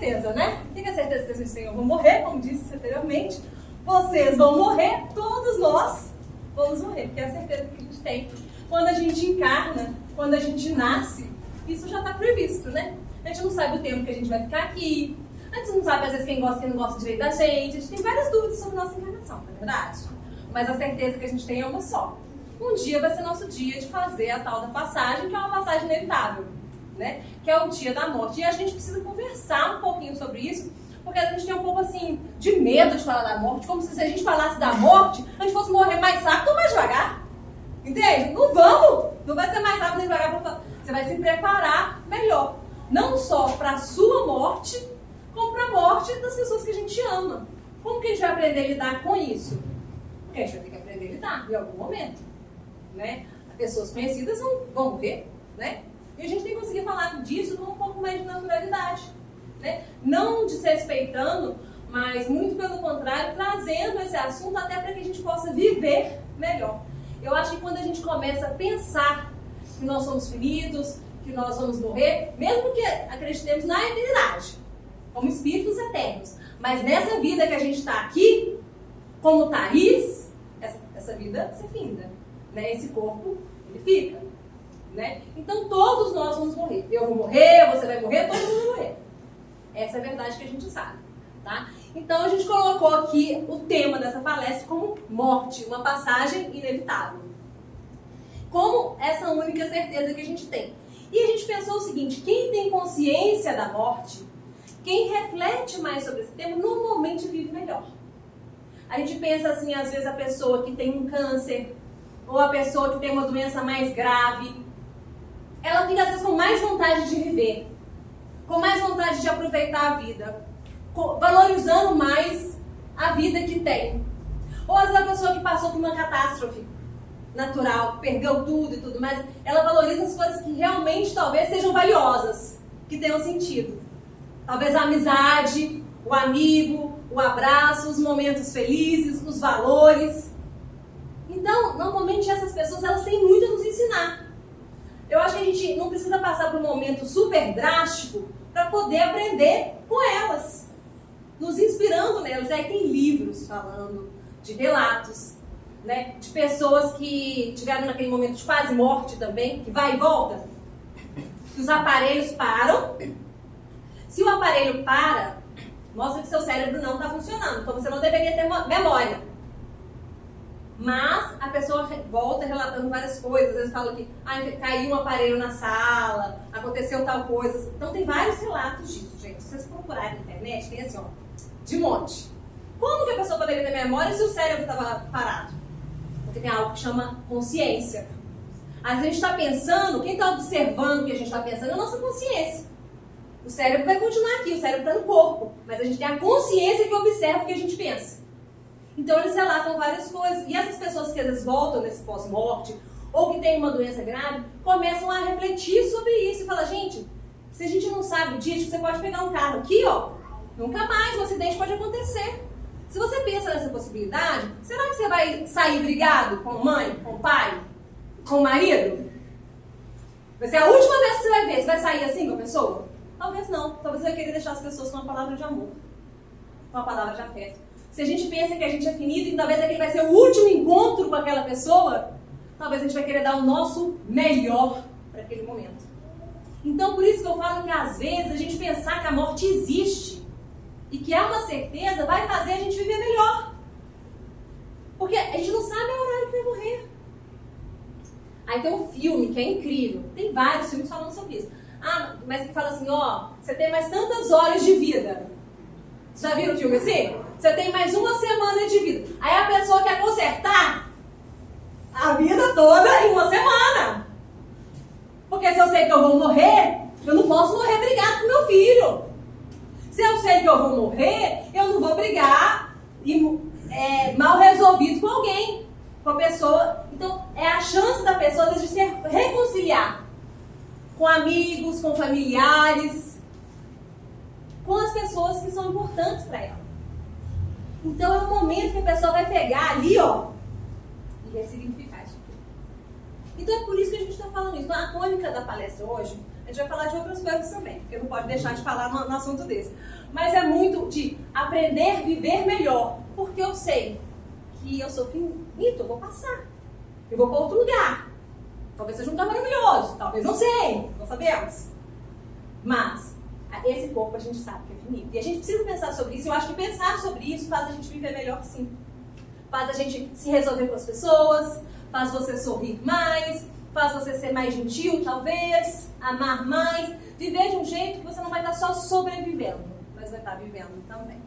certeza, né? O que é a certeza que a gente tem? Eu vou morrer, como disse anteriormente. Vocês vão morrer, todos nós vamos morrer, porque é a certeza que a gente tem. Quando a gente encarna, quando a gente nasce, isso já está previsto, né? A gente não sabe o tempo que a gente vai ficar aqui, a gente não sabe às vezes quem gosta e quem não gosta direito da gente, a gente tem várias dúvidas sobre a nossa encarnação, não é verdade? Mas a certeza que a gente tem é uma só. Um dia vai ser nosso dia de fazer a tal da passagem, que é uma passagem inevitável, né? Que é o dia da morte. E a gente precisa conversar um pouquinho sobre isso, porque a gente tem um pouco assim de medo de falar da morte, como se a gente falasse da morte, a gente fosse morrer mais rápido ou mais devagar. Entende? Não vamos! Não vai ser mais rápido nem devagar. Você vai se preparar melhor. Não só para a sua morte, como para a morte das pessoas que a gente ama. Como que a gente vai aprender a lidar com isso? Porque a gente vai ter que aprender a lidar em algum momento, né? Pessoas conhecidas vão morrer, né? E a gente tem que conseguir falar disso com um pouco mais de naturalidade, né? Não desrespeitando, mas muito pelo contrário, trazendo esse assunto até para que a gente possa viver melhor. Eu acho que quando a gente começa a pensar que nós somos finitos, que nós vamos morrer, mesmo que acreditemos na eternidade, como espíritos eternos, mas nessa vida que a gente está aqui, como Thaís, essa vida se finda, né? Esse corpo, ele fica, né? Então todos nós vamos morrer. Eu vou morrer, você vai morrer, todo mundo vai morrer. Essa é a verdade que a gente sabe, tá? Então a gente colocou aqui o tema dessa palestra como morte, uma passagem inevitável. Como essa única certeza que a gente tem. E a gente pensou o seguinte, quem tem consciência da morte, quem reflete mais sobre esse tema, normalmente vive melhor. A gente pensa assim, às vezes a pessoa que tem um câncer, ou a pessoa que tem uma doença mais grave, ela fica às vezes com mais vontade de viver, com mais vontade de aproveitar a vida, valorizando mais a vida que tem. Ou às vezes a pessoa que passou por uma catástrofe natural, perdeu tudo e tudo mais, ela valoriza as coisas que realmente talvez sejam valiosas, que tenham sentido. Talvez a amizade, o amigo, o abraço, os momentos felizes, os valores. Então, normalmente essas pessoas, elas têm muito a nos ensinar. Eu acho que a gente não precisa passar por um momento super drástico para poder aprender com elas, nos inspirando nelas. Aí tem livros falando de relatos, né, de pessoas que tiveram naquele momento de quase morte também, que vai e volta, que os aparelhos param. Se o aparelho para, mostra que seu cérebro não está funcionando, então você não deveria ter memória. Mas a pessoa volta relatando várias coisas, às vezes fala que caiu um aparelho na sala, aconteceu tal coisa. Então tem vários relatos disso, gente. Se vocês procurarem na internet, tem assim, ó, de monte. Como que a pessoa poderia ter memória se o cérebro estava parado? Porque tem algo que chama consciência. Às vezes a gente está pensando, quem está observando o que a gente está pensando é a nossa consciência. O cérebro vai continuar aqui, o cérebro está no corpo, mas a gente tem a consciência que observa o que a gente pensa. Então eles relatam várias coisas. E essas pessoas que às vezes voltam nesse pós-morte, ou que têm uma doença grave, começam a refletir sobre isso e falam, gente, se a gente não sabe o dia, que você pode pegar um carro aqui, ó, nunca mais um acidente pode acontecer. Se você pensa nessa possibilidade, será que você vai sair brigado com a mãe, com o pai, com o marido? Vai ser a última vez que você vai ver, você vai sair assim com a pessoa? Talvez não. Talvez você vai querer deixar as pessoas com uma palavra de amor, com uma palavra de afeto. Se a gente pensa que a gente é finito e que talvez aquele vai ser o último encontro com aquela pessoa, talvez a gente vai querer dar o nosso melhor para aquele momento. Então, por isso que eu falo que às vezes a gente pensar que a morte existe e que é uma certeza vai fazer a gente viver melhor. Porque a gente não sabe a horário que vai morrer. Aí tem um filme que é incrível. Tem vários filmes falando sobre isso. Ah, mas que fala assim, ó, você tem mais tantas horas de vida. Já viram o filme assim? Você tem mais uma semana de vida. Aí a pessoa quer consertar a vida toda em uma semana. Porque se eu sei que eu vou morrer, eu não posso morrer brigado com meu filho. Se eu sei que eu vou morrer, eu não vou brigar mal resolvido com alguém, com a pessoa. Então, é a chance da pessoa de se reconciliar com amigos, com familiares, com as pessoas que são importantes para ela. Então, é o momento que a pessoa vai pegar ali, ó, e ressignificar isso. Então, é por isso que a gente está falando isso. Então, a tônica da palestra hoje A gente vai falar de outras coisas também, porque não pode deixar de falar no assunto desse. Mas é muito de aprender a viver melhor, porque eu sei que eu sou finito, eu vou passar. Eu vou para outro lugar. Talvez seja um lugar maravilhoso, talvez não sei, não sabemos. Mas esse corpo a gente sabe que é finito. E a gente precisa pensar sobre isso. Eu acho que pensar sobre isso faz a gente viver melhor, sim. Faz a gente se resolver com as pessoas, faz você sorrir mais, faz você ser mais gentil, talvez, amar mais, viver de um jeito que você não vai estar só sobrevivendo, mas vai estar vivendo também.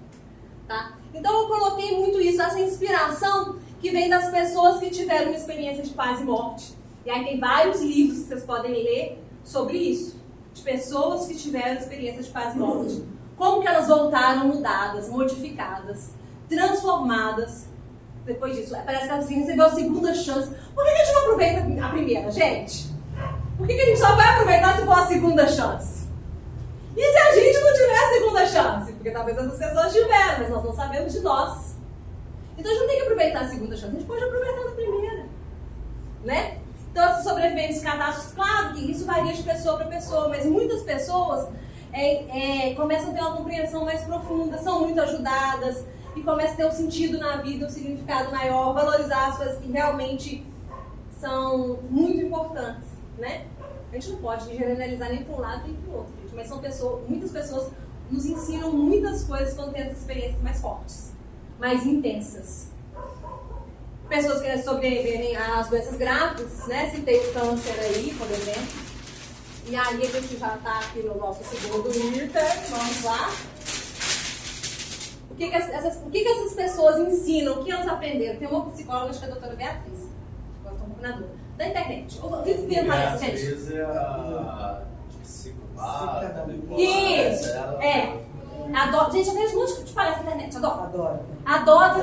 Tá? Então eu coloquei muito isso, essa inspiração que vem das pessoas que tiveram uma experiência de paz e morte. E aí tem vários livros que vocês podem ler sobre isso. De pessoas que tiveram experiência de paz e morte. Como que elas voltaram mudadas, modificadas, transformadas depois disso. Parece que ela assim, recebeu a segunda chance. Por que a gente não aproveita a primeira, gente? Por que a gente só vai aproveitar se for a segunda chance? E se a gente não tiver a segunda chance? Porque talvez essas pessoas tiveram, mas nós não sabemos de nós. Então a gente não tem que aproveitar a segunda chance, a gente pode aproveitar a primeira. Né? Então, esses sobreviventes de catástrofes, claro que isso varia de pessoa para pessoa, mas muitas pessoas começam a ter uma compreensão mais profunda, são muito ajudadas e começam a ter um sentido na vida, um significado maior, valorizar as coisas que realmente são muito importantes, né? A gente não pode generalizar nem para um lado nem para o outro, gente, mas muitas pessoas nos ensinam muitas coisas quando tem essas experiências mais fortes, mais intensas. Pessoas que sobreviverem às doenças graves, né? Citei o câncer aí, por exemplo. E aí a gente já está aqui no nosso segundo item. Vamos lá. O que essas pessoas ensinam? O que elas aprenderam? Tem uma psicóloga, acho que é a doutora Beatriz. Agora estou um pouco na dúvida. Da internet. Eu vivo vendo palestra, gente. Beatriz é a psicopata. Isso! Adoro. Gente, eu vejo um monte de palestra na internet. Adoro. Adoro.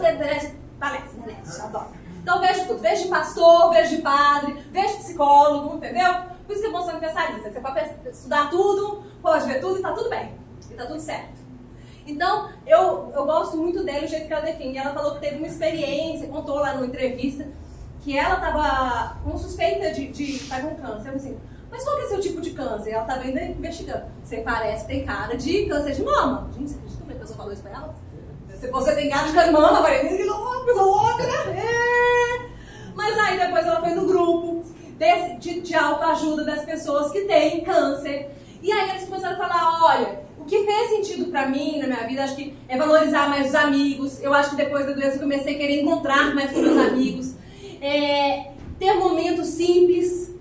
Palestra, né? Adoro. Então vejo tudo, vejo de pastor, vejo de padre, vejo de psicólogo, entendeu? Por isso que é bom ser especialista. Você pode estudar tudo, pode ver tudo e tá tudo bem. E tá tudo certo. Então, eu gosto muito dela, o jeito que ela define. Ela falou que teve uma experiência, contou lá numa entrevista, que ela tava com suspeita de estar com câncer. Eu assim, mas qual que é seu tipo de câncer? Ela tava ainda investigando. Você parece que tem cara de câncer de mama. Gente, você acredita como a pessoa falou isso pra ela? Se você tem cara de câncer de mama, eu falei, coisa louca, né? Mas aí depois ela foi no grupo de autoajuda das pessoas que têm câncer. E aí eles começaram a falar, olha, o que fez sentido pra mim na minha vida, acho que é valorizar mais os amigos. Eu acho que depois da doença eu comecei a querer encontrar mais com meus amigos. Ter momentos simples.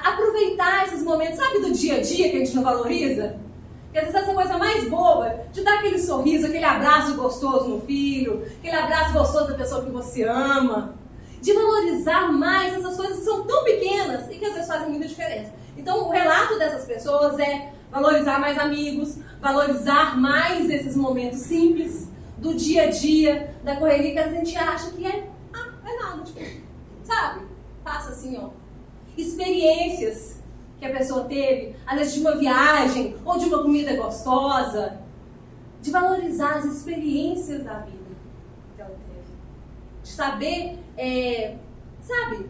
Aproveitar esses momentos, sabe, do dia a dia que a gente não valoriza? Porque às vezes essa coisa mais boba, de dar aquele sorriso, aquele abraço gostoso no filho, aquele abraço gostoso da pessoa que você ama, de valorizar mais essas coisas que são tão pequenas e que às vezes fazem muita diferença. Então o relato dessas pessoas é valorizar mais amigos, valorizar mais esses momentos simples do dia a dia, da correria que a gente acha que é nada, tipo, sabe? Passa assim, ó. Experiências que a pessoa teve, às vezes de uma viagem ou de uma comida gostosa, de valorizar as experiências da vida que ela teve, de saber, sabe,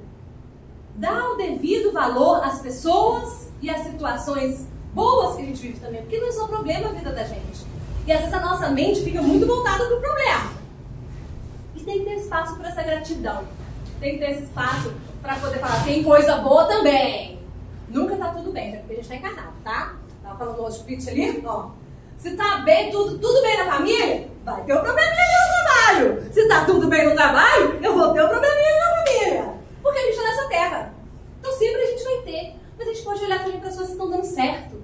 dar o devido valor às pessoas e às situações boas que a gente vive também, porque não é só problema a vida da gente, e às vezes a nossa mente fica muito voltada para o problema, e tem que ter espaço para essa gratidão, tem que ter esse espaço para poder falar, tem coisa boa também. Nunca tá tudo bem, porque a gente tá encarnado, tá? Tava falando hoje pitch ali, ó. Se tá bem, tudo bem na família, vai ter um probleminha no trabalho. Se tá tudo bem no trabalho, eu vou ter um probleminha na família. Porque a gente tá nessa terra. Então sempre a gente vai ter. Mas a gente pode olhar também para as coisas que estão dando certo.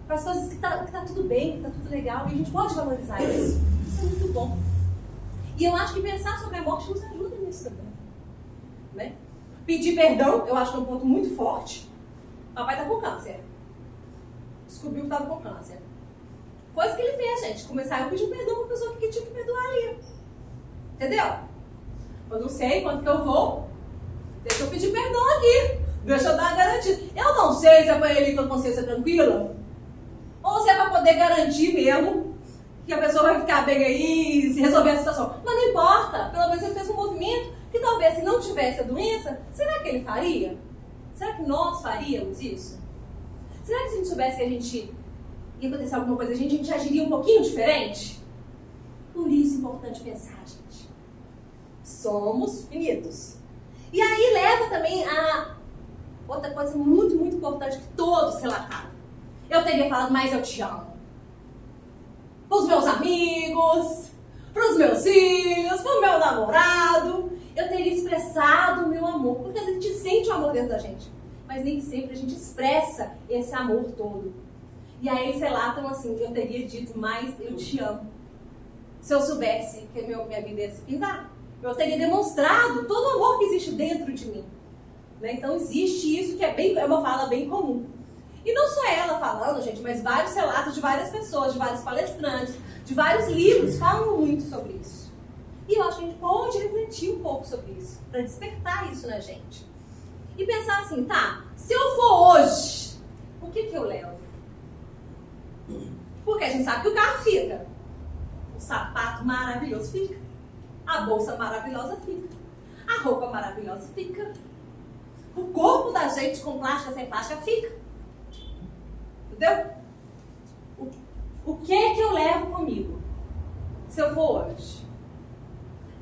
Para as coisas que tá tudo bem, que tá tudo legal. E a gente pode valorizar isso. Isso é muito bom. E eu acho que pensar sobre a morte nos ajuda nisso também. Né? Pedir perdão, eu acho que é um ponto muito forte. Papai tá com câncer. Descobriu que tava com câncer. Coisa que ele fez, gente. Começar a pedir perdão pra pessoa que tinha que perdoar ali. Entendeu? Eu não sei quanto que eu vou. Deixa eu pedir perdão aqui. Deixa eu dar a garantia. Eu não sei se é pra ele ir com a consciência tranquila. Ou se é pra poder garantir mesmo que a pessoa vai ficar bem aí e se resolver a situação. Mas não importa. Pelo menos ele fez um movimento que talvez se não tivesse a doença, será que ele faria? Será que nós faríamos isso? Será que se a gente soubesse que a gente ia acontecer alguma coisa, a gente agiria um pouquinho diferente? Por isso é importante pensar, gente. Somos finitos. E aí leva também a outra coisa muito, muito importante que todos relataram. Eu teria falado mais eu te amo. Para os meus amigos, para os meus filhos, para o meu namorado. Eu teria expressado o meu amor. Porque a gente sente o amor dentro da gente. Mas nem sempre a gente expressa esse amor todo. E aí eles relatam assim, eu teria dito mais eu te amo. Se eu soubesse que minha vida ia se findar. Eu teria demonstrado todo o amor que existe dentro de mim. Né? Então existe isso que é uma fala bem comum. E não só ela falando, gente, mas vários relatos de várias pessoas, de vários palestrantes, de vários livros falam muito sobre isso. E eu acho que a gente pode refletir um pouco sobre isso, para despertar isso na gente. E pensar assim, tá, se eu for hoje, o que eu levo? Porque a gente sabe que o carro fica. O sapato maravilhoso fica. A bolsa maravilhosa fica. A roupa maravilhosa fica. O corpo da gente com plástica, sem plástica, fica. Entendeu? O que eu levo comigo? Se eu for hoje?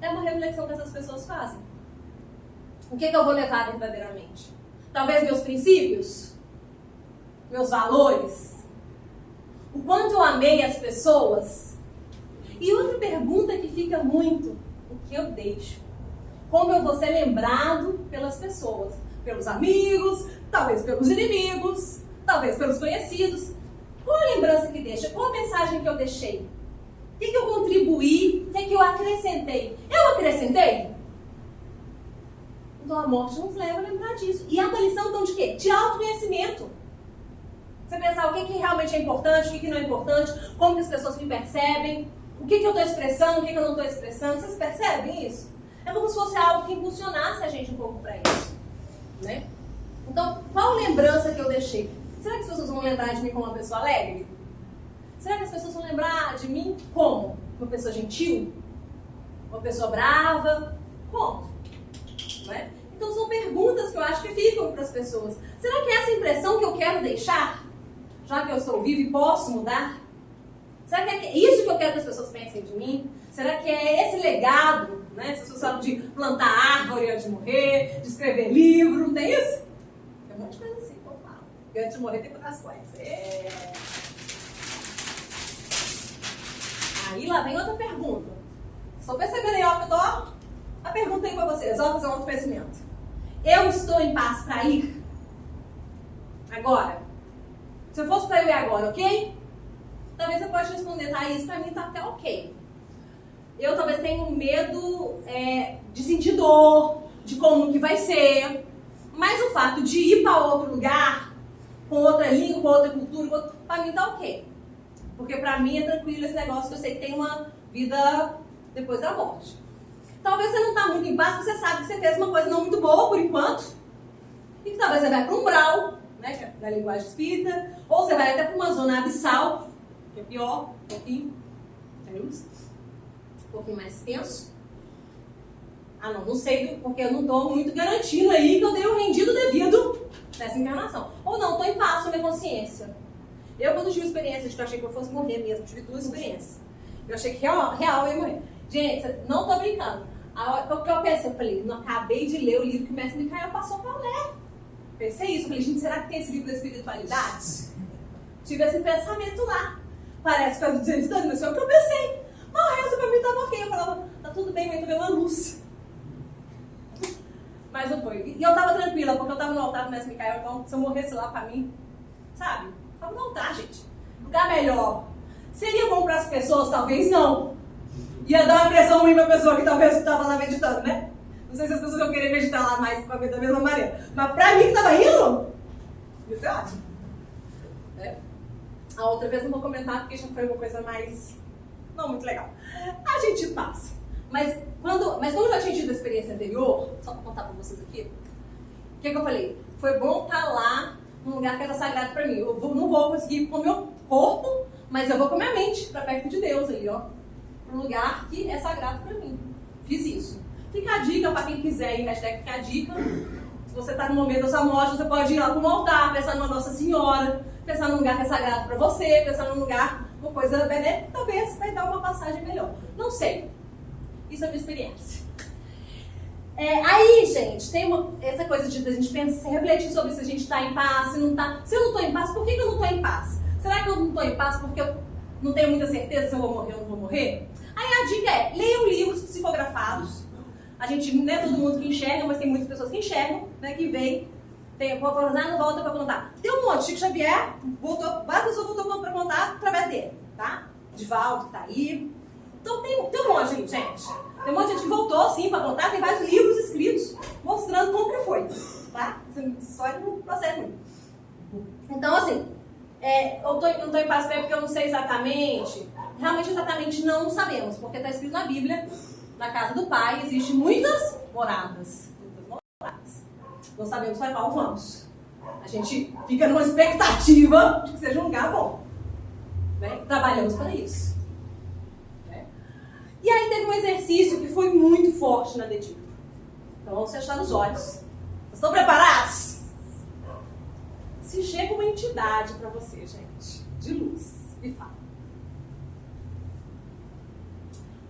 É uma reflexão que essas pessoas fazem. O que eu vou levar verdadeiramente? Talvez meus princípios? Meus valores? O quanto eu amei as pessoas? E outra pergunta que fica muito, o que eu deixo? Como eu vou ser lembrado pelas pessoas? Pelos amigos, talvez pelos inimigos, talvez pelos conhecidos. Qual a lembrança que deixa? Qual a mensagem que eu deixei? O que eu contribuí? O que eu acrescentei? Eu acrescentei? Então a morte nos leva a lembrar disso. E é uma lição então de quê? De autoconhecimento. Você pensar o que realmente é importante, o que não é importante, como que as pessoas me percebem, o que eu estou expressando, o que eu não estou expressando. Vocês percebem isso? É como se fosse algo que impulsionasse a gente um pouco para isso. Né? Então, qual lembrança que eu deixei? Será que as pessoas vão lembrar de mim como uma pessoa alegre? Será que as pessoas vão lembrar de mim como? Uma pessoa gentil? Uma pessoa brava? Como? Não é? Então são perguntas que eu acho que ficam para as pessoas. Será que é essa impressão que eu quero deixar? Já que eu sou vivo e posso mudar? Será que é isso que eu quero que as pessoas pensem de mim? Será que é esse legado? Né? Se as pessoas falam de plantar árvore antes de morrer, de escrever livro, não tem isso? Tem um monte de coisa assim que eu falo. E antes de morrer tem outras coisas. Aí lá vem outra pergunta. Estão percebendo aí, ó, que eu tô? A pergunta aí pra vocês, ó, fazer um autoconhecimento. Eu estou em paz pra ir? Agora? Se eu fosse pra eu ir agora, ok? Talvez você pode responder, tá, isso pra mim tá até ok. Eu talvez tenha medo de sentir dor, de como que vai ser. Mas o fato de ir para outro lugar, com outra língua, com outra cultura, para mim tá ok. Porque para mim é tranquilo esse negócio que eu sei que tem uma vida depois da morte. Talvez você não tá muito em paz, porque você sabe que você fez uma coisa não muito boa por enquanto. E que talvez você vai para um umbral, né, que é na linguagem espírita, ou você vai até para uma zona abissal, que é pior, um pouquinho. Um pouquinho mais tenso. Ah, não sei, porque eu não estou muito garantindo aí que eu tenho rendido devido nessa encarnação. Ou não, estou em paz com a minha consciência. Eu, quando tive experiência de que eu achei que eu fosse morrer mesmo, tive duas experiências. Eu achei que real eu ia morrer. Gente, não estou brincando. O que eu pensei? Eu falei, não acabei de ler o livro que o mestre Micael passou para ler. Pensei isso. Eu falei, gente, será que tem esse livro da espiritualidade? Tive esse pensamento lá. Parece que eu estou dizendo, mas foi o que eu pensei. Mas o resto pra mim estava ok. Eu falava, tá tudo bem, mas eu tô vendo uma luz. Mas não foi. E eu tava tranquila, porque eu tava no altar do mestre Micael, então se eu morresse lá pra mim, sabe? Eu tava no altar, gente. Lugar melhor. Seria bom pras pessoas? Talvez não. Ia dar uma impressão ruim pra pessoa que talvez estava lá meditando, né? Não sei se as pessoas iam querer meditar lá mais pra ver da mesma maneira. Mas pra mim que tava indo, isso é ótimo. A outra vez não vou comentar, porque já foi uma coisa mais... não muito legal. A gente passa. Mas quando eu já tinha tido a experiência anterior, só pra contar pra vocês aqui, o que eu falei? Foi bom estar lá num lugar que era sagrado pra mim. Eu não vou conseguir ir com o meu corpo, mas eu vou com a minha mente pra perto de Deus ali, ó. Pra um lugar que é sagrado pra mim. Fiz isso. Fica a dica pra quem quiser ir, hashtag fica a dica. Se você está no momento da sua morte, você pode ir lá para um altar, pensar numa Nossa Senhora, pensar num lugar que é sagrado para você, pensar num lugar, uma coisa benéfica, talvez vai dar uma passagem melhor. Não sei. Isso é minha experiência. Aí, gente, tem essa coisa de a gente pensar, refletir sobre se a gente está em paz, se não está. Se eu não estou em paz, por que eu não estou em paz? Será que eu não estou em paz porque eu não tenho muita certeza se eu vou morrer ou não vou morrer? Aí a dica é, leiam livros psicografados. A gente, não é todo mundo que enxerga, mas tem muitas pessoas que enxergam, né, que veem. Vou não volta para contar. Tem um monte, Chico Xavier, várias pessoas voltou para contar através dele, tá? Divaldo, que tá aí. Então tem um monte aí, gente. Tem um monte de gente que voltou, sim, para contar. Tem vários livros escritos mostrando como que foi, tá? Essa história não procede muito. Então, assim, eu não estou em paz porque eu não sei exatamente. Realmente, exatamente não sabemos, porque está escrito na Bíblia, na casa do Pai, existem muitas moradas. Não sabemos para qual vamos. A gente fica numa expectativa de que seja um lugar bom. Né? Trabalhamos para isso. Né? E aí teve um exercício que foi muito forte na dedilha. Então vamos fechar os olhos. Vocês estão preparados? Se chega uma entidade para você, gente, de luz, e fala: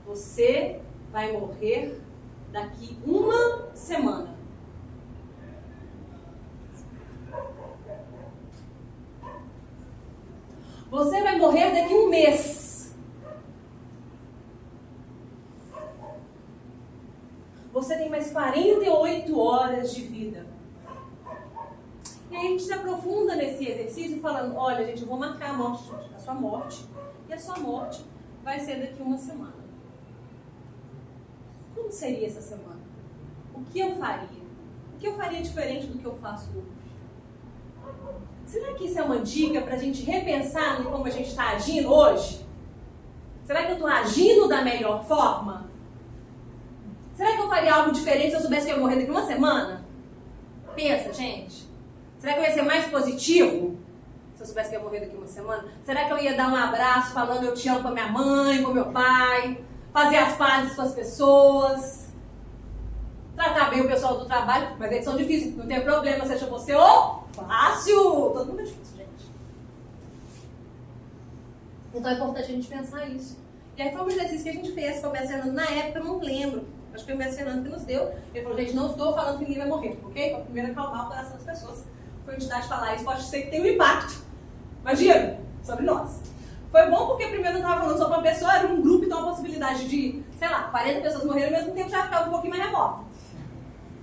você vai morrer daqui uma semana. Você vai morrer daqui um mês. Você tem mais 48 horas de vida. E aí a gente se aprofunda nesse exercício falando, olha, gente, eu vou marcar a sua morte. E a sua morte vai ser daqui uma semana. Como seria essa semana? O que eu faria? O que eu faria diferente do que eu faço hoje? Será que isso é uma dica para a gente repensar em como a gente está agindo hoje? Será que eu estou agindo da melhor forma? Será que eu faria algo diferente se eu soubesse que eu ia morrer daqui uma semana? Pensa, gente. Será que eu ia ser mais positivo se eu soubesse que eu ia morrer daqui uma semana? Será que eu ia dar um abraço falando eu te amo para minha mãe, para meu pai? Fazer as pazes com as pessoas? Tratar bem o pessoal do trabalho? Mas eles são difíceis, não tem problema, seja você ou... Fácil! Todo mundo é difícil, gente. Então é importante a gente pensar isso. E aí foi um exercício que a gente fez com o Mestre Fernando. Na época eu não lembro. Acho que foi o Mestre Fernando que nos deu. Ele falou, gente, não estou falando que ninguém vai morrer, ok? Para primeiro acalmar o coração das pessoas. Foi a entidade falar isso, pode ser que tenha um impacto. Imagina, sobre nós. Foi bom porque primeiro não estava falando só para uma pessoa, era um grupo, então a possibilidade de, sei lá, 40 pessoas morrerem ao mesmo tempo já ficava um pouquinho mais remoto.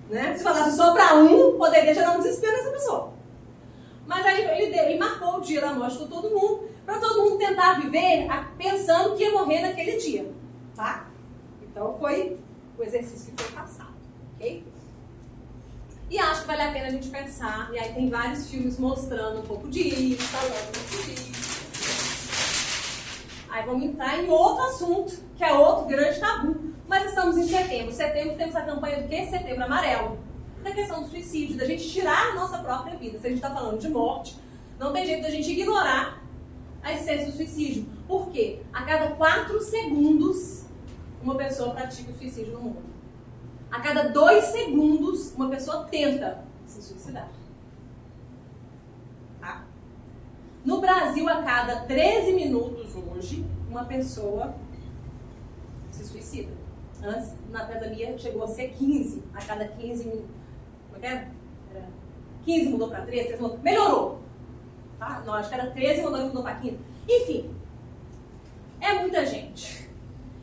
Né? Se falasse só para um, poderia gerar um desespero nessa pessoa. Mas aí ele marcou o dia da morte com todo mundo, para todo mundo tentar viver pensando que ia morrer naquele dia, tá? Então foi o exercício que foi passado, ok? E acho que vale a pena a gente pensar, e aí tem vários filmes mostrando um pouco disso, falando um pouco disso. Aí vamos entrar em outro assunto, que é outro grande tabu. Mas estamos em setembro. Setembro temos a campanha do quê? Setembro Amarelo. Da questão do suicídio, da gente tirar a nossa própria vida. Se a gente está falando de morte, não tem jeito da gente ignorar a existência do suicídio. Por quê? A cada 4 segundos, uma pessoa pratica o suicídio no mundo. A cada 2 segundos, uma pessoa tenta se suicidar. Tá? No Brasil, a cada 13 minutos hoje, uma pessoa se suicida. Antes, na pandemia, chegou a ser 15 a cada 15 minutos. Como é que era? 15 mudou para 13, 13 mudou. Melhorou. Tá? Não, acho que era 13, mudou para 15. Enfim, é muita gente.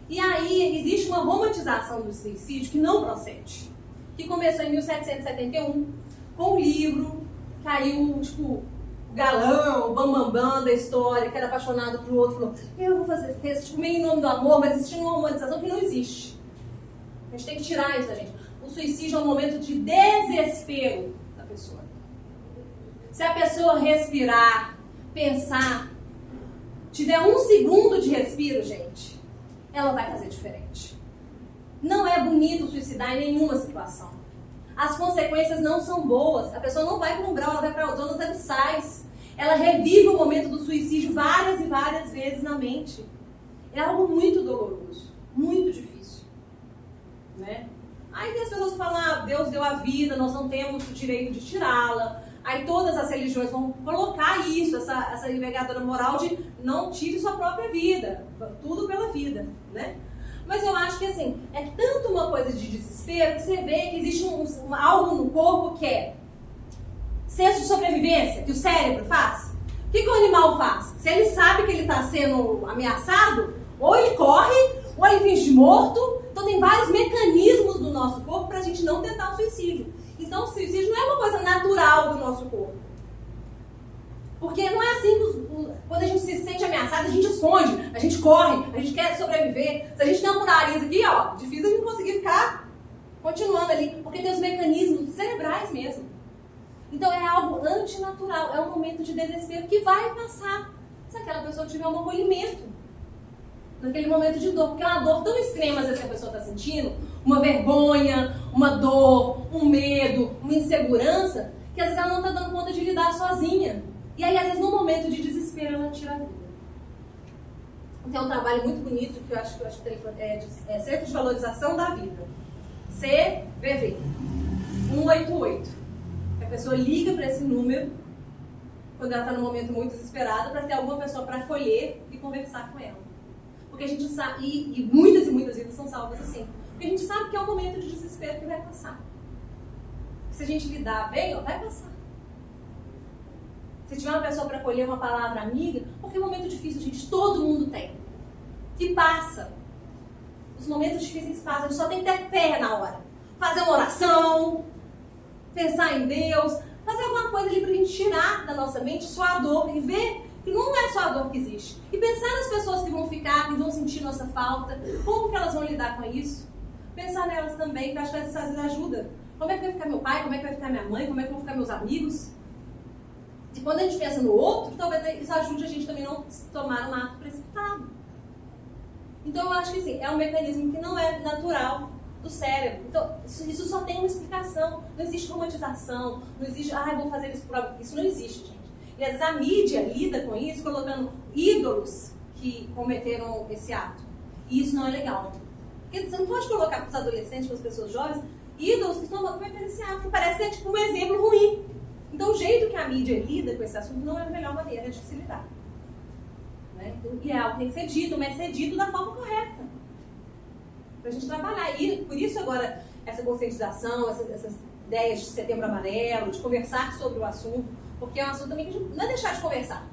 E aí existe uma romantização do suicídio que não procede. Que começou em 1771 com um livro que aí o galão, o bambambam da história, que era apaixonado por outro, falou, eu vou fazer isso, tipo, meio em nome do amor, mas existe uma romantização que não existe. A gente tem que tirar isso da gente. O suicídio é um momento de desespero da pessoa. Se a pessoa respirar, pensar, tiver 1 segundo de respiro, gente, ela vai fazer diferente. Não é bonito suicidar em nenhuma situação. As consequências não são boas. A pessoa não vai para um umbral, ela vai para as zonas abissais. Ela revive o momento do suicídio várias e várias vezes na mente. É algo muito doloroso, muito difícil. Né? Aí as pessoas falam, Deus deu a vida, nós não temos o direito de tirá-la. Aí todas as religiões vão colocar isso, essa envergadura moral de não tire sua própria vida, tudo pela vida, né? Mas eu acho que assim, é tanto uma coisa de desespero que você vê que existe algo no corpo que é senso de sobrevivência, que o cérebro faz. O que o animal faz? Se ele sabe que ele está sendo ameaçado, ou ele corre, ou ele finge de morto. Então tem vários mecanismos do nosso corpo para a gente não tentar o suicídio. Então o suicídio não é uma coisa natural do nosso corpo. Porque não é assim que quando a gente se sente ameaçado, a gente esconde, a gente corre, a gente quer sobreviver. Se a gente tem um nariz aqui, ó, difícil a gente conseguir ficar continuando ali, porque tem os mecanismos cerebrais mesmo. Então é algo antinatural, é um momento de desespero que vai passar se aquela pessoa tiver um acolhimento naquele momento de dor, porque é uma dor tão extrema às vezes que a pessoa está sentindo, uma vergonha, uma dor, um medo, uma insegurança, que às vezes ela não está dando conta de lidar sozinha. E aí, às vezes, no momento de desespero, ela tira a vida. Tem um trabalho muito bonito que eu acho que é Centro de Valorização da Vida. CVV 188. A pessoa liga para esse número quando ela está num momento muito desesperada para ter alguma pessoa para acolher e conversar com ela. Porque a gente sabe, e muitas vidas são salvas assim. Porque a gente sabe que é um momento de desespero que vai passar. Se a gente lidar bem, vai passar. Se tiver uma pessoa para acolher, uma palavra amiga, porque é um momento difícil, gente, todo mundo tem. Que passa. Os momentos difíceis passam, a gente só tem que ter fé na hora. Fazer uma oração, pensar em Deus, fazer alguma coisa ali pra gente tirar da nossa mente só a dor e ver que não é só a dor que existe. E pensar nas pessoas que vão ficar, que vão sentir nossa falta, como que elas vão lidar com isso. Pensar nelas também, que eu acho que às vezes ajuda. Como é que vai ficar meu pai, como é que vai ficar minha mãe, como é que vão ficar meus amigos. E quando a gente pensa no outro, talvez isso ajude a gente também a não tomar um ato precipitado. Então eu acho que sim, é um mecanismo que não é natural do cérebro. Então isso só tem uma explicação. Não existe romantização, não existe, vou fazer isso por algo. Isso não existe, gente. E às vezes a mídia lida com isso, colocando ídolos que cometeram esse ato. E isso não é legal. Porque você não pode colocar para os adolescentes, para as pessoas jovens, ídolos que estão cometendo esse ato, que parece que é tipo um exemplo ruim. Então, o jeito que a mídia lida com esse assunto não é a melhor maneira de se lidar. Né? E é algo que tem que ser dito, mas ser dito da forma correta. Para a gente trabalhar. E por isso, agora, essa conscientização, essas ideias de Setembro Amarelo, de conversar sobre o assunto, porque é um assunto também que a gente não é deixar de conversar.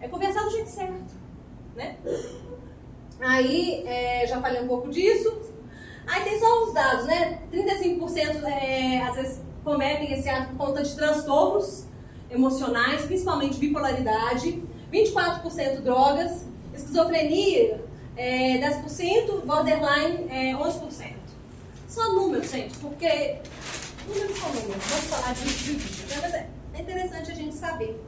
É conversar do jeito certo. Né? Aí, já falei um pouco disso. Aí tem só os dados, né? 35% às vezes cometem esse ato por conta de transtornos emocionais, principalmente bipolaridade, 24% drogas, esquizofrenia, 10%, borderline, 11%. Só números, gente, porque números são números, vamos falar de vídeos, mas é interessante a gente saber,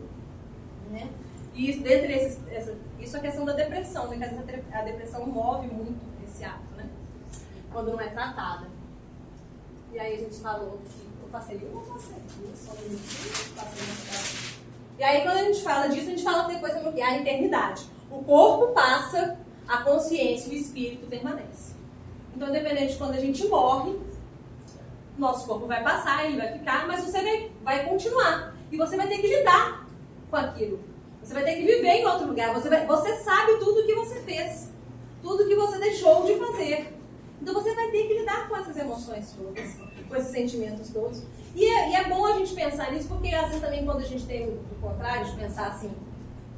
né? E isso, dentre isso é a questão da depressão, né? Que a depressão move muito esse ato, né? Quando não é tratada. E aí a gente falou que E aí quando a gente fala disso, a gente fala depois sobre a eternidade. O corpo passa, a consciência e o espírito permanece. Então, independente de quando a gente morre, nosso corpo vai passar, ele vai ficar, mas você vai continuar. E você vai ter que lidar com aquilo. Você vai ter que viver em outro lugar. Você sabe tudo o que você fez. Tudo que você deixou de fazer. Então você vai ter que lidar com essas emoções todas, com esses sentimentos todos. E é bom a gente pensar nisso, porque às vezes também quando a gente tem o contrário, de pensar assim,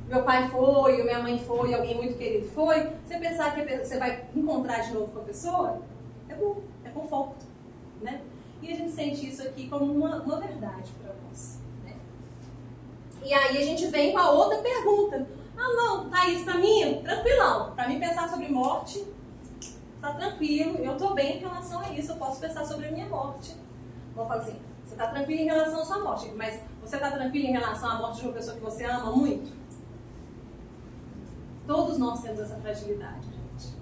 meu pai foi, ou minha mãe foi, alguém muito querido foi, você pensar que você vai encontrar de novo com a pessoa, é bom, é conforto, né? E a gente sente isso aqui como uma verdade para nós, né? E aí a gente vem com a outra pergunta. Não, Thaís, pra mim, tranquilão. Pra mim pensar sobre morte, tá tranquilo, eu tô bem em relação a isso, eu posso pensar sobre a minha morte. Vou falar assim, você tá tranquilo em relação à sua morte, mas você tá tranquilo em relação à morte de uma pessoa que você ama muito? Todos nós temos essa fragilidade, gente.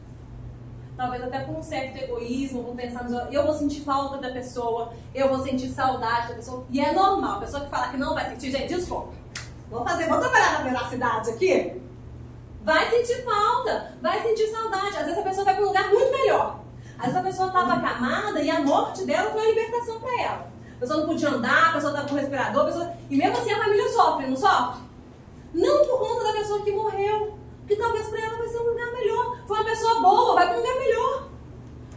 Talvez até por um certo egoísmo, vamos pensar, eu vou sentir falta da pessoa, eu vou sentir saudade da pessoa, e é normal, a pessoa que fala que não vai sentir, gente, desculpa. Vamos trabalhar na veracidade aqui? Vai sentir falta, vai sentir saudade. Às vezes a pessoa vai para um lugar muito melhor. Às vezes a pessoa estava acamada ali, a morte dela foi a libertação para ela. A pessoa não podia andar, a pessoa estava com respirador, e mesmo assim a família sofre, não sofre? Não por conta da pessoa que morreu, que talvez para ela vai ser um lugar melhor. Foi uma pessoa boa, vai para um lugar melhor.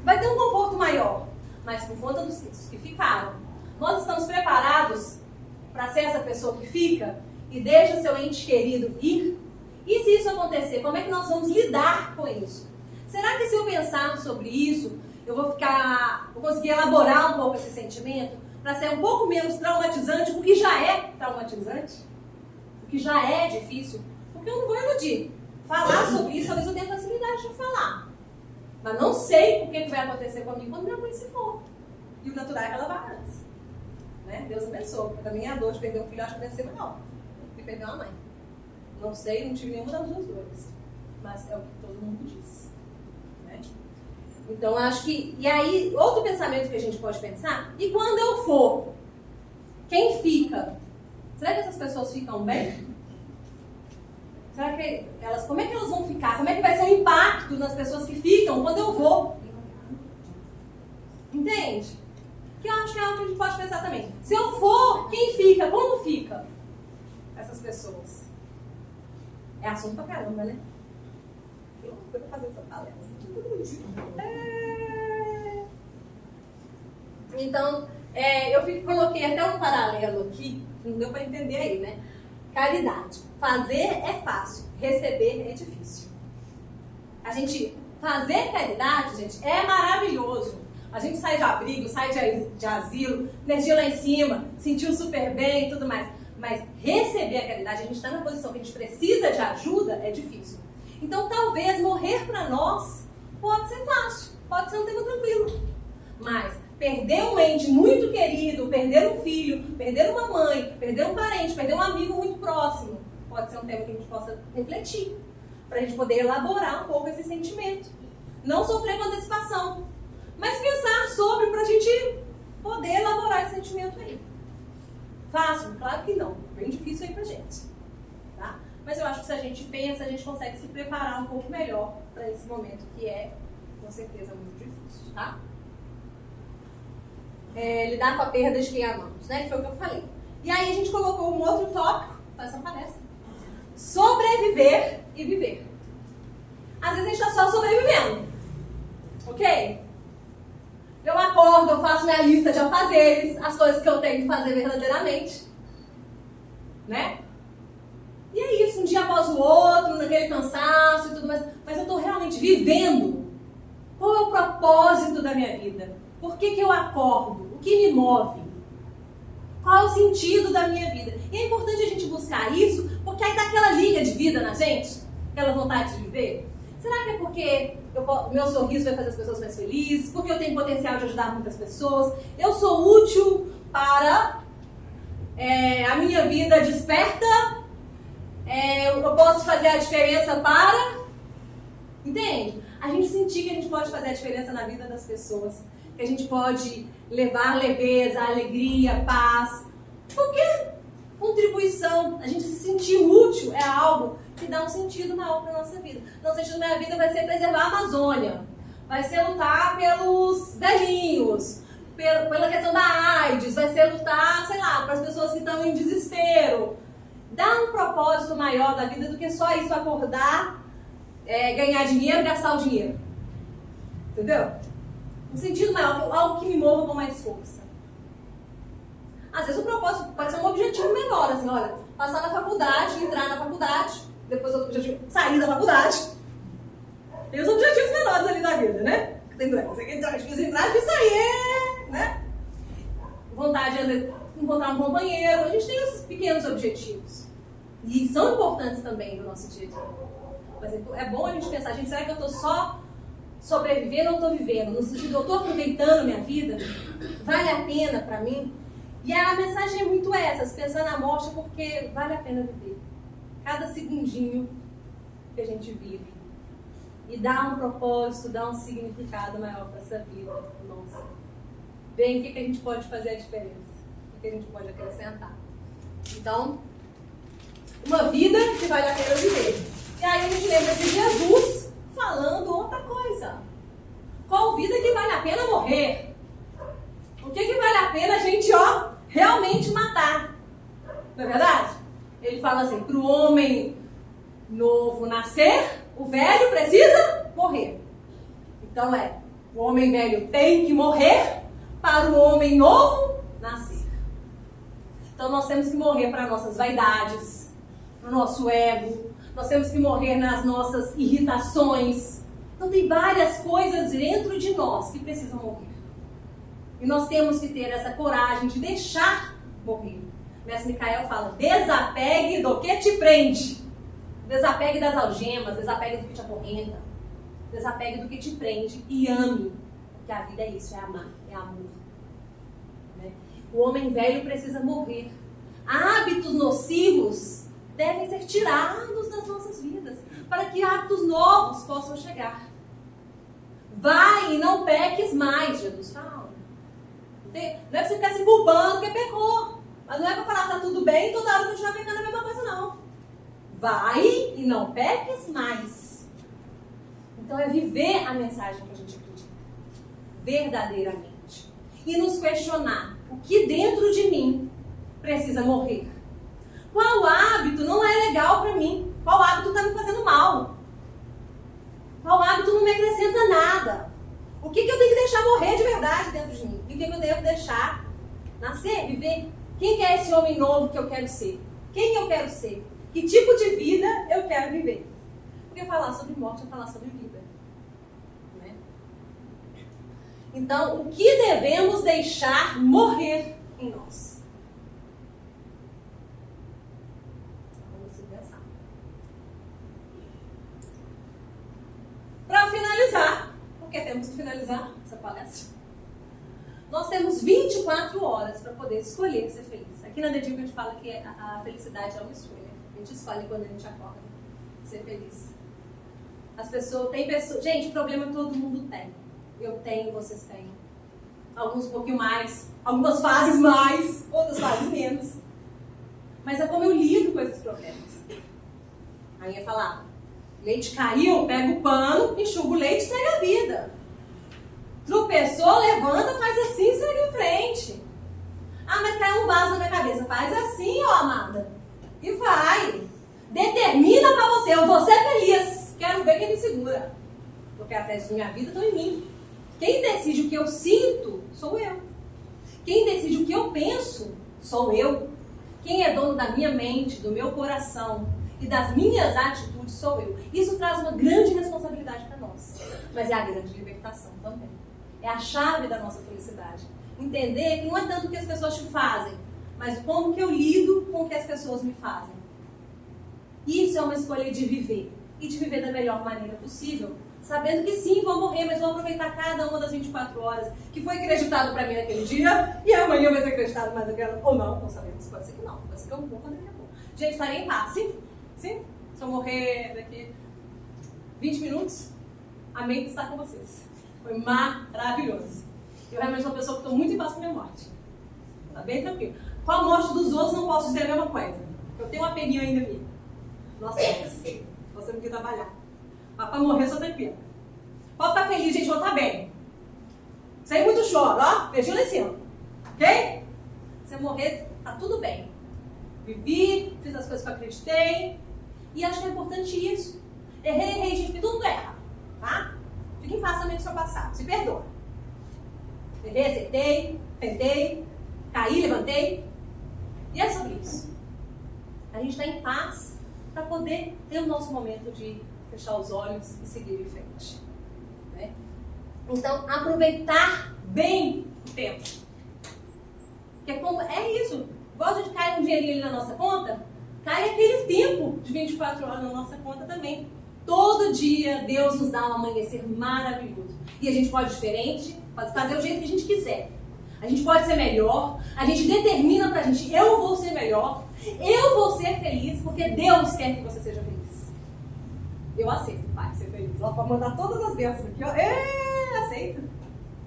Vai ter um conforto maior. Mas por conta dos que ficaram. Nós estamos preparados para ser essa pessoa que fica e deixa seu ente querido ir? E se isso acontecer, como é que nós vamos lidar com isso? Será que se eu pensar sobre isso, eu vou conseguir elaborar um pouco esse sentimento para ser um pouco menos traumatizante, porque já é traumatizante, porque já é difícil, porque eu não vou iludir. Falar sobre isso, talvez eu tenha facilidade de falar. Mas não sei o que vai acontecer comigo quando minha mãe se for. E o natural é que ela vá antes. Né? Deus abençoe. Para mim, a dor de perder um filho, acho que deve ser maior que perder uma mãe. Não sei, não tive nenhuma das duas dores. Mas é o que todo mundo diz. Né? Então, acho que... E aí, outro pensamento que a gente pode pensar, e quando eu for, quem fica? Será que essas pessoas ficam bem? Será que como é que elas vão ficar? Como é que vai ser o impacto nas pessoas que ficam quando eu vou? Entende? Que eu acho que é algo que a gente pode pensar também. Se eu for, quem fica? Como fica? Essas pessoas. É assunto pra caramba, né? Eu vou fazer essa palestra. Então, eu coloquei até um paralelo aqui, não deu para entender aí, né? Caridade. Fazer é fácil, receber é difícil. A gente fazer caridade, gente, é maravilhoso. A gente sai de abrigo, sai de asilo, energia lá em cima, sentiu super bem e tudo mais. Mas receber a caridade, a gente está na posição que a gente precisa de ajuda, é difícil. Então, talvez morrer para nós pode ser fácil, pode ser um tema tranquilo. Mas perder um ente muito querido, perder um filho, perder uma mãe, perder um parente, perder um amigo muito próximo, pode ser um tema que a gente possa refletir, para a gente poder elaborar um pouco esse sentimento. Não sofrer com antecipação, mas pensar sobre para a gente poder elaborar esse sentimento aí. Fácil? Claro que não. Bem difícil aí pra gente. Tá? Mas eu acho que se a gente pensa, a gente consegue se preparar um pouco melhor para esse momento que é, com certeza, muito difícil. Tá? Lidar com a perda de quem amamos, né? Que foi o que eu falei. E aí a gente colocou um outro tópico para essa palestra. Sobreviver e viver. Às vezes a gente está só sobrevivendo. Ok? Eu acordo, eu faço minha lista de afazeres, as coisas que eu tenho que fazer verdadeiramente. Né? E é isso, um dia após o outro, naquele cansaço e tudo mais. Mas eu estou realmente vivendo. Qual é o propósito da minha vida? Por que eu acordo? O que me move? Qual é o sentido da minha vida? E é importante a gente buscar isso, porque aí dá aquela liga de vida na gente, aquela vontade de viver. Será que é porque o meu sorriso vai fazer as pessoas mais felizes? Porque eu tenho potencial de ajudar muitas pessoas? Eu sou útil para a minha vida desperta? Eu posso fazer a diferença para... Entende? A gente sentir que a gente pode fazer a diferença na vida das pessoas. Que a gente pode levar leveza, alegria, paz. Porque contribuição, a gente se sentir útil é algo que dá um sentido maior para a nossa vida. Então, o sentido da minha vida vai ser preservar a Amazônia, vai ser lutar pelos velhinhos, pela questão da AIDS, vai ser lutar, sei lá, para as pessoas que estão em desespero. Dá um propósito maior da vida do que só isso, acordar, ganhar dinheiro e gastar o dinheiro. Entendeu? Um sentido maior, algo que me mova com mais força. Às vezes o propósito pode ser um objetivo menor, assim, olha, passar na faculdade, entrar na faculdade, depois outro objetivo, sair da faculdade. Tem os objetivos menores ali da vida, né? Tem dois, você quer entrar, difícil entrar, difícil sair, né? Vontade, às vezes, encontrar um companheiro, a gente tem esses pequenos objetivos. E são importantes também no nosso dia a dia. Mas é bom a gente pensar, gente, será que eu estou só sobrevivendo ou estou vivendo? No sentido, eu estou aproveitando minha vida? Vale a pena para mim? E a mensagem é muito essa, pensar na morte porque vale a pena viver. Cada segundinho que a gente vive. E dá um propósito, dá um significado maior para essa vida nossa. Bem, o que a gente pode fazer a diferença? O que a gente pode acrescentar? Então, uma vida que vale a pena viver. E aí a gente lembra de Jesus falando outra coisa. Qual vida que vale a pena morrer? Não é verdade? Ele fala assim, para o homem novo nascer, o velho precisa morrer. Então o homem velho tem que morrer para o homem novo nascer. Então nós temos que morrer para nossas vaidades, para o nosso ego, nós temos que morrer nas nossas irritações. Então tem várias coisas dentro de nós que precisam morrer. E nós temos que ter essa coragem de deixar morrer. O mestre Micael fala, desapegue do que te prende. Desapegue das algemas, desapegue do que te acorrenta. Desapegue do que te prende e ame. Porque a vida é isso, é amar, é amor. Né? O homem velho precisa morrer. Hábitos nocivos devem ser tirados das nossas vidas, para que hábitos novos possam chegar. Vai e não peques mais, Jesus fala. Não é para você ficar se culpando porque pecou. Mas não é para falar, tá tudo bem, toda hora continuar pecando a mesma coisa, não. Vai e não peques mais. Então é viver a mensagem que a gente acredita. Verdadeiramente. E nos questionar o que dentro de mim precisa morrer. Qual hábito não é legal para mim? Qual hábito está me fazendo mal? Qual hábito não me acrescenta nada? O que eu tenho que deixar morrer de verdade dentro de mim? E o que eu devo deixar nascer, viver? Quem é esse homem novo que eu quero ser? Quem eu quero ser? Que tipo de vida eu quero viver? Porque falar sobre morte é falar sobre vida. Né? Então, o que devemos deixar morrer em nós? Vamos pensar. Para finalizar, porque temos que finalizar essa palestra, nós temos 24 horas para poder escolher ser feliz. Aqui na Dedico a gente fala que a felicidade é uma escolha. A gente escolhe quando a gente acorda ser feliz. Tem pessoas... Gente, problema todo mundo tem. Eu tenho, vocês têm. Alguns um pouquinho mais, algumas fases mais, outras fases menos. Mas é como eu lido com esses problemas. Aí ia falar, leite caiu, pega o pano, enxuga o leite e segue a vida. Tropeçou, levanta, faz assim e segue em frente. Ah, mas caiu um vaso na minha cabeça. Faz assim, ó, amada. E vai. Determina pra você, eu vou ser feliz. Quero ver quem me segura. Porque as festas da minha vida estão em mim. Quem decide o que eu sinto, sou eu. Quem decide o que eu penso, sou eu. Quem é dono da minha mente, do meu coração e das minhas atitudes, sou eu. Isso traz uma grande responsabilidade para nós. Mas é a grande libertação também. É a chave da nossa felicidade. Entender que não é tanto o que as pessoas te fazem, mas como que eu lido com o que as pessoas me fazem. Isso é uma escolha de viver. E de viver da melhor maneira possível. Sabendo que sim, vou morrer, mas vou aproveitar cada uma das 24 horas que foi acreditado para mim naquele dia. E amanhã vai ser acreditado mais naquela. Ou não sabemos. Pode ser que não. Pode ser que eu não vou quando daqui a pouco. Gente, estarei em paz. Sim? Sim? Se eu morrer daqui 20 minutos, a mente está com vocês. Foi maravilhoso. Eu realmente sou uma pessoa que estou muito em paz com a minha morte. Tá bem tranquilo. Com a morte dos outros não posso dizer a mesma coisa. Eu tenho um apeninho ainda aqui. Nossa, nós temos que trabalhar. Mas para morrer eu sou tranquila. Pode ficar feliz, gente, vou estar bem. Sem muito choro, ó. Beijinho lá em cima. Ok? Se eu morrer, tá tudo bem. Vivi, fiz as coisas que eu acreditei. E acho que é importante isso. Errei, gente, porque tudo erra. Tá? Fique em paz também com o seu passado. Se perdoa. Errei, acertei, tentei, caí, levantei. E é sobre isso. A gente está em paz para poder ter o nosso momento de fechar os olhos e seguir em frente. Né? Então, aproveitar bem o tempo. É isso. Gosta de cair um dinheirinho ali na nossa conta? Cai aquele tempo de 24 horas na nossa conta também. Todo dia Deus nos dá um amanhecer maravilhoso. E a gente pode diferente, pode fazer o jeito que a gente quiser. A gente pode ser melhor, a gente determina pra gente, eu vou ser melhor, eu vou ser feliz, porque Deus quer que você seja feliz. Eu aceito, pai, ser feliz. Ó, pra mandar todas as bênçãos aqui, ó. Aceito.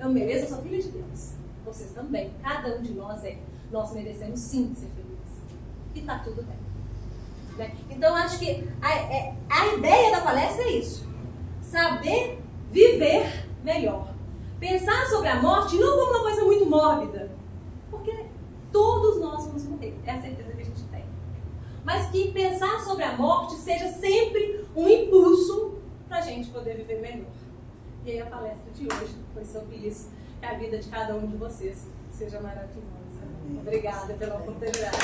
Eu mereço, eu sou filha de Deus. Vocês também. Cada um de nós Nós merecemos sim ser felizes. E tá tudo bem. Né? Então, acho que a ideia da palestra é isso. Saber viver melhor. Pensar sobre a morte não como uma coisa muito mórbida. Porque todos nós vamos morrer. É a certeza que a gente tem. mas que pensar sobre a morte seja sempre um impulso para a gente poder viver melhor. E aí a palestra de hoje foi sobre isso, que a vida de cada um de vocês seja maravilhosa. Obrigada pela oportunidade.